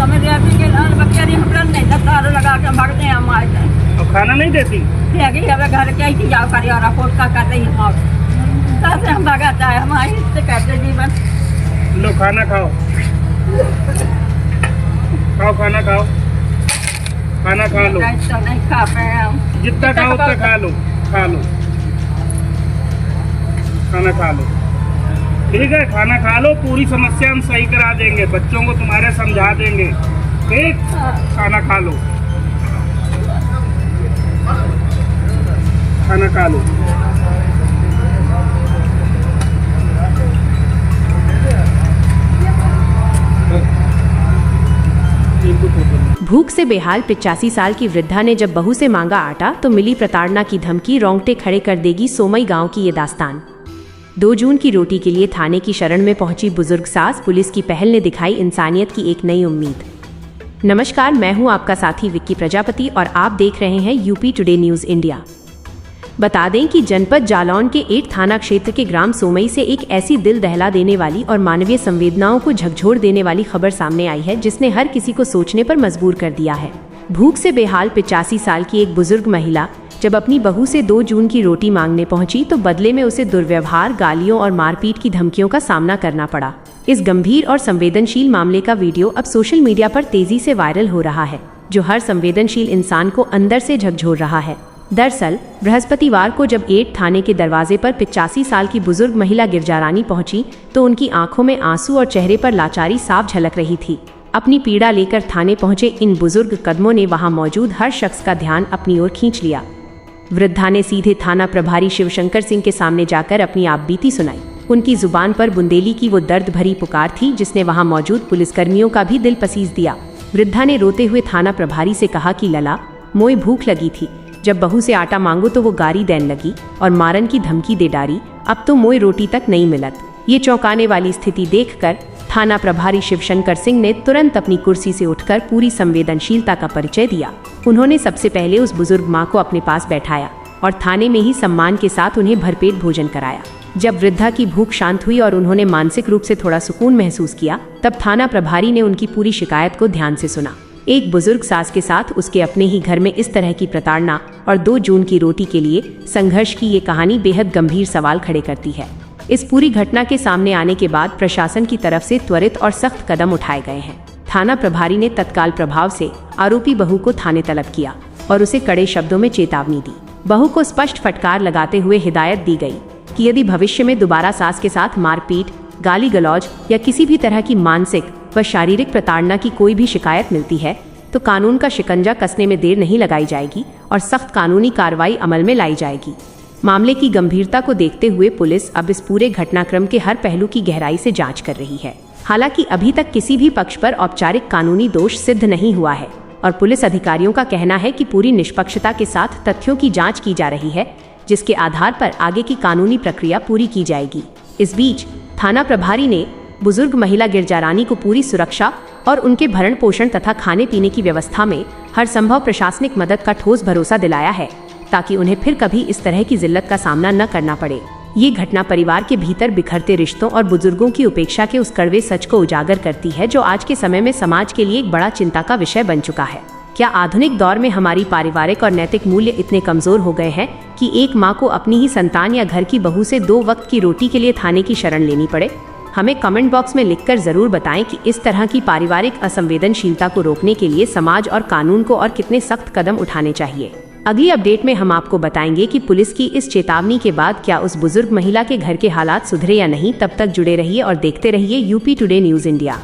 हमें देती के लाल बच्चे हम नहीं तार लगा के भागते हैं हम आए और खाना नहीं देती? देगी हमें घर के ही जाओ करिए और रिपोर्ट का कर रही हम कैसे हम भगाता है हमारी से करते जीवन। लो खाना खाओ, खाओ खाना खाओ, खाना खा लो। तो नहीं खा पाए हम, जितना खाओ उतना खा लो, खा लो, खाना खा लो। ठीक है, खाना खा लो, पूरी समस्या हम सही करा देंगे, बच्चों को तुम्हारे समझा देंगे। ठीक, खाना खा लो, खाना खा लो। भूख से बेहाल 85 साल की वृद्धा ने जब बहू से मांगा आटा तो मिली प्रताड़ना की धमकी। रोंगटे खड़े कर देगी सोमई गांव की ये दास्तान। 2 जून की रोटी के लिए थाने की शरण में पहुंची बुजुर्ग सास। पुलिस की पहल ने दिखाई इंसानियत की एक नई उम्मीद। नमस्कार, मैं हूं आपका साथी विक्की प्रजापति और आप देख रहे हैं यूपी टुडे न्यूज इंडिया। बता दें कि जनपद जालौन के 8 थाना क्षेत्र के ग्राम सोमई से एक ऐसी दिल दहला देने वाली और मानवीय संवेदनाओं को झकझोर देने वाली खबर सामने आई है जिसने हर किसी को सोचने पर मजबूर कर दिया है। भूख से बेहाल 85 साल की एक बुजुर्ग महिला जब अपनी बहू से 2 जून की रोटी मांगने पहुंची तो बदले में उसे दुर्व्यवहार, गालियों और मारपीट की धमकियों का सामना करना पड़ा। इस गंभीर और संवेदनशील मामले का वीडियो अब सोशल मीडिया पर तेजी से वायरल हो रहा है, जो हर संवेदनशील इंसान को अंदर से झकझोर रहा है। दरअसल बृहस्पतिवार को जब 8 थाने के दरवाजे पर 85 साल की बुजुर्ग महिला गिरजारानी पहुंची तो उनकी आंखों में आंसू और चेहरे पर लाचारी साफ झलक रही थी। अपनी पीड़ा लेकर थाने पहुंचे इन बुजुर्ग कदमों ने वहां मौजूद हर शख्स का ध्यान अपनी ओर खींच लिया। वृद्धा ने सीधे थाना प्रभारी शिवशंकर सिंह के सामने जाकर अपनी आपबीती सुनाई। उनकी जुबान पर बुंदेली की वो दर्द भरी पुकार थी जिसने वहां मौजूद पुलिसकर्मियों का भी दिल पसीज दिया। वृद्धा ने रोते हुए थाना प्रभारी से कहा कि लला, मोए भूख लगी थी, जब बहू से आटा मांगो तो वो गारी देन लगी और मारन की धमकी दे डारी, अब तो मोए रोटी तक नहीं मिलत। ये चौंकाने वाली स्थिति देखकर थाना प्रभारी शिवशंकर सिंह ने तुरंत अपनी कुर्सी से उठकर पूरी संवेदनशीलता का परिचय दिया। उन्होंने सबसे पहले उस बुजुर्ग मां को अपने पास बैठाया और थाने में ही सम्मान के साथ उन्हें भरपेट भोजन कराया। जब वृद्धा की भूख शांत हुई और उन्होंने मानसिक रूप से थोड़ा सुकून महसूस किया, तब थाना प्रभारी ने उनकी पूरी शिकायत को ध्यान से सुना। एक बुजुर्ग सास के साथ उसके अपने ही घर में इस तरह की प्रताड़ना और 2 जून की रोटी के लिए संघर्ष की ये कहानी बेहद गंभीर सवाल खड़े करती है। इस पूरी घटना के सामने आने के बाद प्रशासन की तरफ से त्वरित और सख्त कदम उठाए गए हैं। थाना प्रभारी ने तत्काल प्रभाव से आरोपी बहू को थाने तलब किया और उसे कड़े शब्दों में चेतावनी दी। बहू को स्पष्ट फटकार लगाते हुए हिदायत दी गई कि यदि भविष्य में दोबारा सास के साथ मारपीट, गाली गलौज या किसी भी तरह की मानसिक व शारीरिक प्रताड़ना की कोई भी शिकायत मिलती है तो कानून का शिकंजा कसने में देर नहीं लगाई जाएगी और सख्त कानूनी कार्रवाई अमल में लाई जाएगी। मामले की गंभीरता को देखते हुए पुलिस अब इस पूरे घटनाक्रम के हर पहलू की गहराई से जांच कर रही है। हालांकि अभी तक किसी भी पक्ष पर औपचारिक कानूनी दोष सिद्ध नहीं हुआ है और पुलिस अधिकारियों का कहना है कि पूरी निष्पक्षता के साथ तथ्यों की जाँच की जा रही है, जिसके आधार पर आगे की कानूनी प्रक्रिया पूरी की जाएगी। इस बीच थाना प्रभारी ने बुजुर्ग महिला गिरजारानी को पूरी सुरक्षा और उनके भरण पोषण तथा खाने पीने की व्यवस्था में हर संभव प्रशासनिक मदद का ठोस भरोसा दिलाया है ताकि उन्हें फिर कभी इस तरह की जिल्लत का सामना न करना पड़े। ये घटना परिवार के भीतर बिखरते रिश्तों और बुजुर्गों की उपेक्षा के उस कड़वे सच को उजागर करती है जो आज के समय में समाज के लिए एक बड़ा चिंता का विषय बन चुका है। क्या आधुनिक दौर में हमारी पारिवारिक और नैतिक मूल्य इतने कमजोर हो गए हैं कि एक माँ को अपनी ही संतान या घर की बहू से 2 वक्त की रोटी के लिए थाने की शरण लेनी पड़े? हमें कमेंट बॉक्स में लिखकर जरूर बताएं कि इस तरह की पारिवारिक असंवेदनशीलता को रोकने के लिए समाज और कानून को और कितने सख्त कदम उठाने चाहिए। अगली अपडेट में हम आपको बताएंगे कि पुलिस की इस चेतावनी के बाद क्या उस बुजुर्ग महिला के घर के हालात सुधरे या नहीं। तब तक जुड़े रहिए और देखते रहिए यूपी टुडे न्यूज इंडिया।